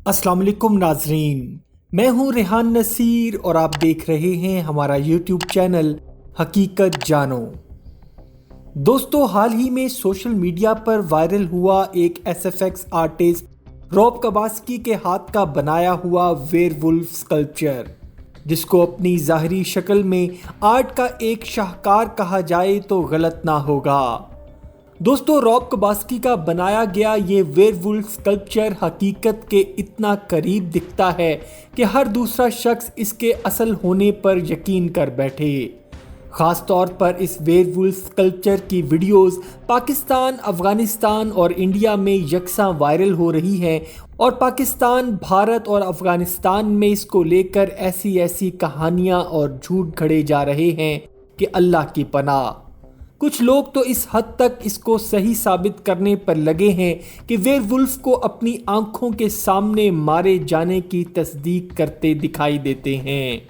अस्सलाम वालेकुम नाजरीन, मैं हूं रेहान नसीर और आप देख रहे हैं हमारा यूट्यूब चैनल हकीकत जानो। दोस्तों, हाल ही में सोशल मीडिया पर वायरल हुआ एक एसएफएक्स आर्टिस्ट रॉब कबास्की के हाथ का बनाया हुआ वेयरवुल्फ स्कल्पचर, जिसको अपनी ज़ाहरी शक्ल में आर्ट का एक शाहकार कहा जाए तो गलत ना होगा। दोस्तों, रॉब कबास्की का बनाया गया ये वेयरवुल्फ स्कल्पचर हकीकत के इतना करीब दिखता है कि हर दूसरा शख्स इसके असल होने पर यकीन कर बैठे। ख़ास तौर पर इस वेयरवुल्फ स्कल्पचर की वीडियोस पाकिस्तान, अफ़गानिस्तान और इंडिया में यकसा वायरल हो रही हैं और पाकिस्तान, भारत और अफ़गानिस्तान में इसको लेकर ऐसी ऐसी कहानियाँ और झूठ घड़े जा रहे हैं कि अल्लाह की पनाह। कुछ लोग तो इस हद तक इसको सही साबित करने पर लगे हैं कि वेयरवुल्फ को अपनी आंखों के सामने मारे जाने की तस्दीक करते दिखाई देते हैं।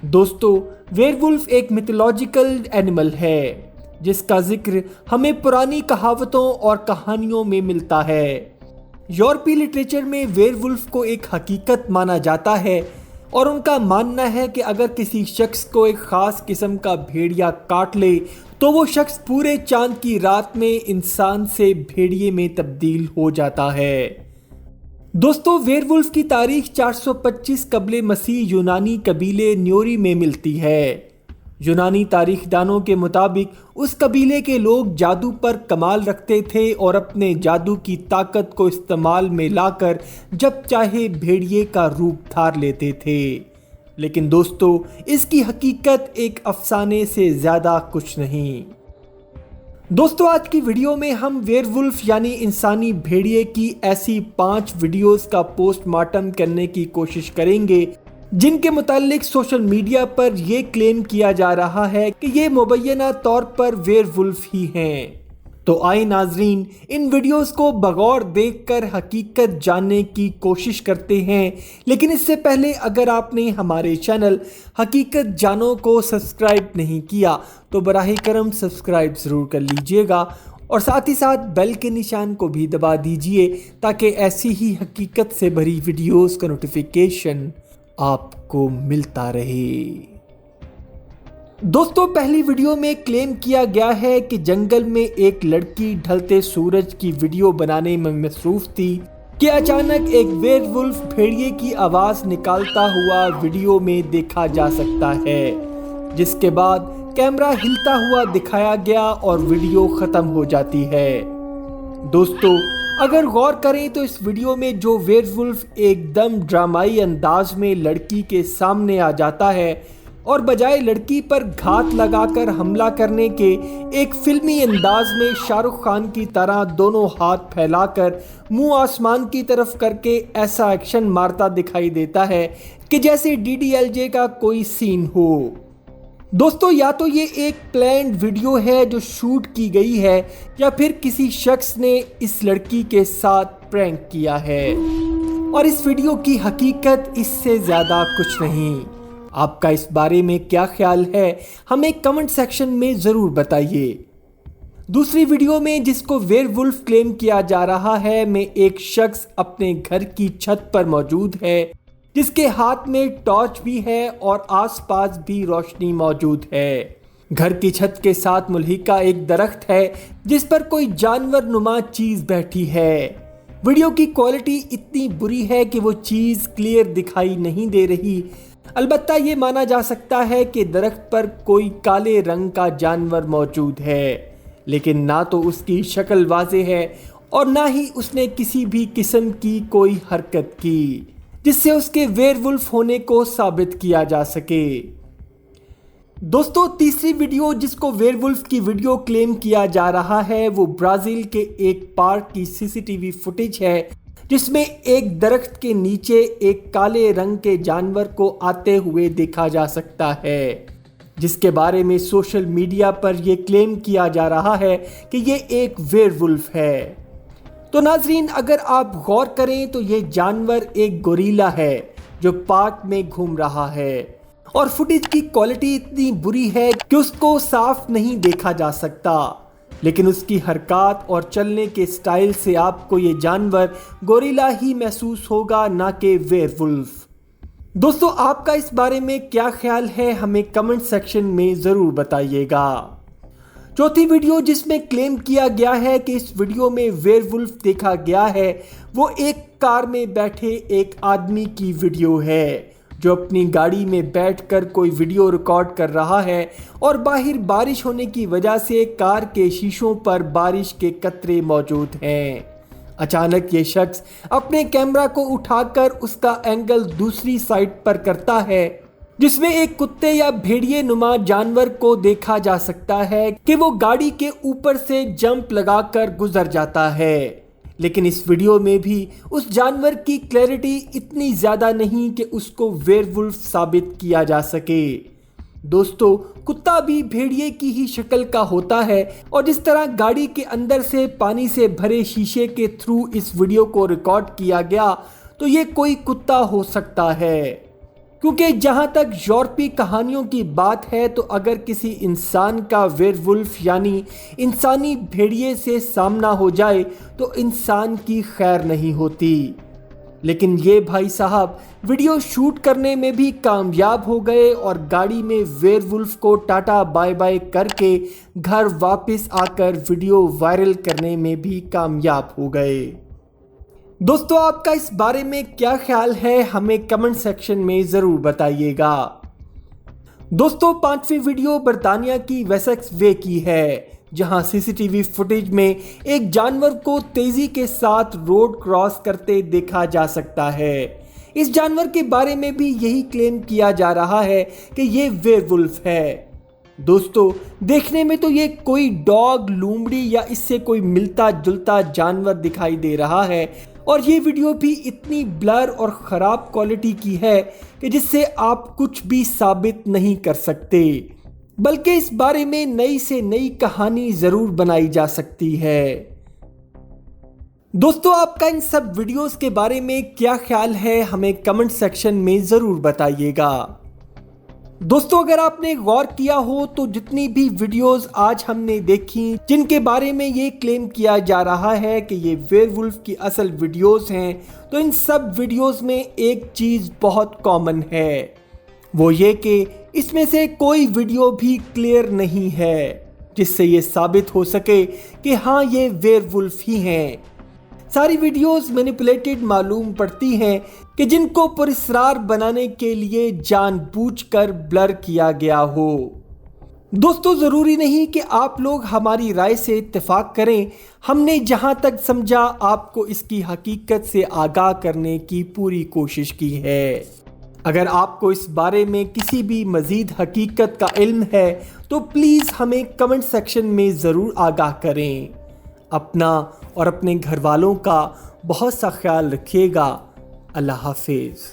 दोस्तों, वेयरवुल्फ एक मिथोलॉजिकल एनिमल है जिसका जिक्र हमें पुरानी कहावतों और कहानियों में मिलता है। यूरोपीय लिटरेचर में वेयरवुल्फ को एक हकीकत माना जाता है और उनका मानना है कि अगर किसी शख्स को एक ख़ास किस्म का भेड़िया काट ले तो वो शख्स पूरे चांद की रात में इंसान से भेड़िए में तब्दील हो जाता है। दोस्तों, वेयरवुल्फ की तारीख 425 कबले मसीह यूनानी कबीले न्योरी में मिलती है। यूनानी तारीखदानों के मुताबिक उस कबीले के लोग जादू पर कमाल रखते थे और अपने जादू की ताकत को इस्तेमाल में लाकर जब चाहे भेड़िए का रूप धार लेते थे। लेकिन दोस्तों, इसकी हकीकत एक अफसाने से ज़्यादा कुछ नहीं। दोस्तों, आज की वीडियो में हम वेयरवुल्फ यानी इंसानी भेड़िए की ऐसी 5 वीडियोस का पोस्टमार्टम करने की कोशिश करेंगे जिनके मुतालिक सोशल मीडिया पर यह क्लेम किया जा रहा है कि ये मुबैना तौर पर वेयरवुल्फ ही हैं। तो आए नाजरीन, इन वीडियोस को बगौर देखकर हकीकत जानने की कोशिश करते हैं। लेकिन इससे पहले अगर आपने हमारे चैनल हकीकत जानो को सब्सक्राइब नहीं किया तो बराह करम सब्सक्राइब ज़रूर कर लीजिएगा और साथ ही साथ बेल के निशान को भी दबा दीजिए ताकि ऐसी ही हकीकत से भरी वीडियोस का नोटिफिकेशन आपको मिलता रहे। दोस्तों, पहली वीडियो में क्लेम किया गया है कि जंगल में एक लड़की ढलते सूरज की वीडियो बनाने में मसरूफ थी कि अचानक एक वेयरवुल्फ भेड़िए की आवाज़ निकालता हुआ वीडियो में देखा जा सकता है, जिसके बाद कैमरा हिलता हुआ दिखाया गया और वीडियो ख़त्म हो जाती है। दोस्तों, अगर गौर करें तो इस वीडियो में जो वेयरवुल्फ एकदम ड्रामाई अंदाज में लड़की के सामने आ जाता है और बजाय लड़की पर घात लगाकर हमला करने के एक फिल्मी अंदाज में शाहरुख खान की तरह दोनों हाथ फैलाकर मुंह आसमान की तरफ करके ऐसा एक्शन मारता दिखाई देता है कि जैसे डीडीएलजे का कोई सीन हो। दोस्तों, या तो ये एक प्लान्ड वीडियो है जो शूट की गई है या फिर किसी शख्स ने इस लड़की के साथ प्रैंक किया है और इस वीडियो की हकीकत इससे ज़्यादा कुछ नहीं। आपका इस बारे में क्या ख्याल है, हमें कमेंट सेक्शन में ज़रूर बताइए। दूसरी वीडियो में जिसको वेयरवुल्फ क्लेम किया जा रहा है में एक शख्स अपने घर की छत पर मौजूद है जिसके हाथ में टॉर्च भी है और आसपास भी रोशनी मौजूद है। घर की छत के साथ मुल्हिका एक दरख्त है जिस पर कोई जानवर नुमा चीज़ बैठी है। वीडियो की क्वालिटी इतनी बुरी है कि वो चीज़ क्लियर दिखाई नहीं दे रही। अलबत्ता ये माना जा सकता है कि दरख्त पर कोई काले रंग का जानवर मौजूद है, लेकिन ना तो उसकी शक्ल वाज़े है और ना ही उसने किसी भी किस्म की कोई हरकत की जिससे उसके वेयरवुल्फ होने को साबित किया जा सके। दोस्तों, तीसरी वीडियो जिसको वेयरवुल्फ की वीडियो क्लेम किया जा रहा है वो ब्राज़ील के एक पार्क की सीसीटीवी फुटेज है जिसमें एक दरख्त के नीचे एक काले रंग के जानवर को आते हुए देखा जा सकता है, जिसके बारे में सोशल मीडिया पर यह क्लेम किया जा रहा है कि ये एक वेयरवुल्फ है। तो नाजरीन, अगर आप गौर करें तो ये जानवर एक गोरिल्ला है जो पार्क में घूम रहा है और फुटेज की क्वालिटी इतनी बुरी है कि उसको साफ नहीं देखा जा सकता। لیکن اس کی حرکات اور چلنے کے سٹائل سے آپ کو یہ جانور گوریلا ہی محسوس ہوگا، نہ کہ ویئر ولف۔ دوستو آپ کا اس بارے میں کیا خیال ہے ہمیں کمنٹ سیکشن میں ضرور بتائیے گا۔ چوتھی ویڈیو جس میں کلیم کیا گیا ہے کہ اس ویڈیو میں ویئر ولف دیکھا گیا ہے، وہ ایک کار میں بیٹھے ایک آدمی کی ویڈیو ہے جو اپنی گاڑی میں بیٹھ کر کوئی ویڈیو ریکارڈ کر رہا ہے اور باہر بارش ہونے کی وجہ سے کار کے شیشوں پر بارش کے قطرے موجود ہیں۔ اچانک یہ شخص اپنے کیمرہ کو اٹھا کر اس کا اینگل دوسری سائٹ پر کرتا ہے، جس میں ایک کتے یا بھیڑیے نما جانور کو دیکھا جا سکتا ہے کہ وہ گاڑی کے اوپر سے جمپ لگا کر گزر جاتا ہے۔ لیکن اس ویڈیو میں بھی اس جانور کی کلیئرٹی اتنی زیادہ نہیں کہ اس کو ویئر ولف ثابت کیا جا سکے۔ دوستو کتا بھی بھیڑیے کی ہی شکل کا ہوتا ہے، اور جس طرح گاڑی کے اندر سے پانی سے بھرے شیشے کے تھرو اس ویڈیو کو ریکارڈ کیا گیا تو یہ کوئی کتا ہو سکتا ہے، کیونکہ جہاں تک یورپی کہانیوں کی بات ہے تو اگر کسی انسان کا ویئر ولف یعنی انسانی بھیڑیے سے سامنا ہو جائے تو انسان کی خیر نہیں ہوتی۔ لیکن یہ بھائی صاحب ویڈیو شوٹ کرنے میں بھی کامیاب ہو گئے اور گاڑی میں ویئر ولف کو ٹاٹا بائے بائے کر کے گھر واپس آ کر ویڈیو وائرل کرنے میں بھی کامیاب ہو گئے۔ دوستو آپ کا اس بارے میں کیا خیال ہے ہمیں کمنٹ سیکشن میں ضرور بتائیے گا۔ دوستو پانچویں ویڈیو برطانیہ کی ویسکس وے کی ہے، جہاں سی سی ٹی وی فوٹیج میں ایک جانور کو تیزی کے ساتھ روڈ کراس کرتے دیکھا جا سکتا ہے۔ اس جانور کے بارے میں بھی یہی کلیم کیا جا رہا ہے کہ یہ ویئر ولف ہے۔ دوستو دیکھنے میں تو یہ کوئی ڈاگ، لومڑی یا اس سے کوئی ملتا جلتا جانور دکھائی دے رہا ہے، اور یہ ویڈیو بھی اتنی بلر اور خراب کوالٹی کی ہے کہ جس سے آپ کچھ بھی ثابت نہیں کر سکتے، بلکہ اس بارے میں نئی سے نئی کہانی ضرور بنائی جا سکتی ہے۔ دوستو آپ کا ان سب ویڈیوز کے بارے میں کیا خیال ہے ہمیں کمنٹ سیکشن میں ضرور بتائیے گا۔ دوستو اگر آپ نے غور کیا ہو تو جتنی بھی ویڈیوز آج ہم نے دیکھی جن کے بارے میں یہ کلیم کیا جا رہا ہے کہ یہ ویئر ولف کی اصل ویڈیوز ہیں، تو ان سب ویڈیوز میں ایک چیز بہت کامن ہے، وہ یہ کہ اس میں سے کوئی ویڈیو بھی کلیئر نہیں ہے جس سے یہ ثابت ہو سکے کہ ہاں یہ ویئر ولف ہی ہیں۔ ساری ویڈیوز مینیپولیٹڈ معلوم پڑتی ہیں کہ جن کو پراسرار بنانے کے لیے جان بوجھ کر بلر کیا گیا ہو۔ دوستو ضروری نہیں کہ آپ لوگ ہماری رائے سے اتفاق کریں، ہم نے جہاں تک سمجھا آپ کو اس کی حقیقت سے آگاہ کرنے کی پوری کوشش کی ہے۔ اگر آپ کو اس بارے میں کسی بھی مزید حقیقت کا علم ہے تو پلیز ہمیں کمنٹ سیکشن میں ضرور آگاہ کریں۔ اپنا اور اپنے گھر والوں کا بہت سا خیال رکھیے گا۔ اللہ حافظ۔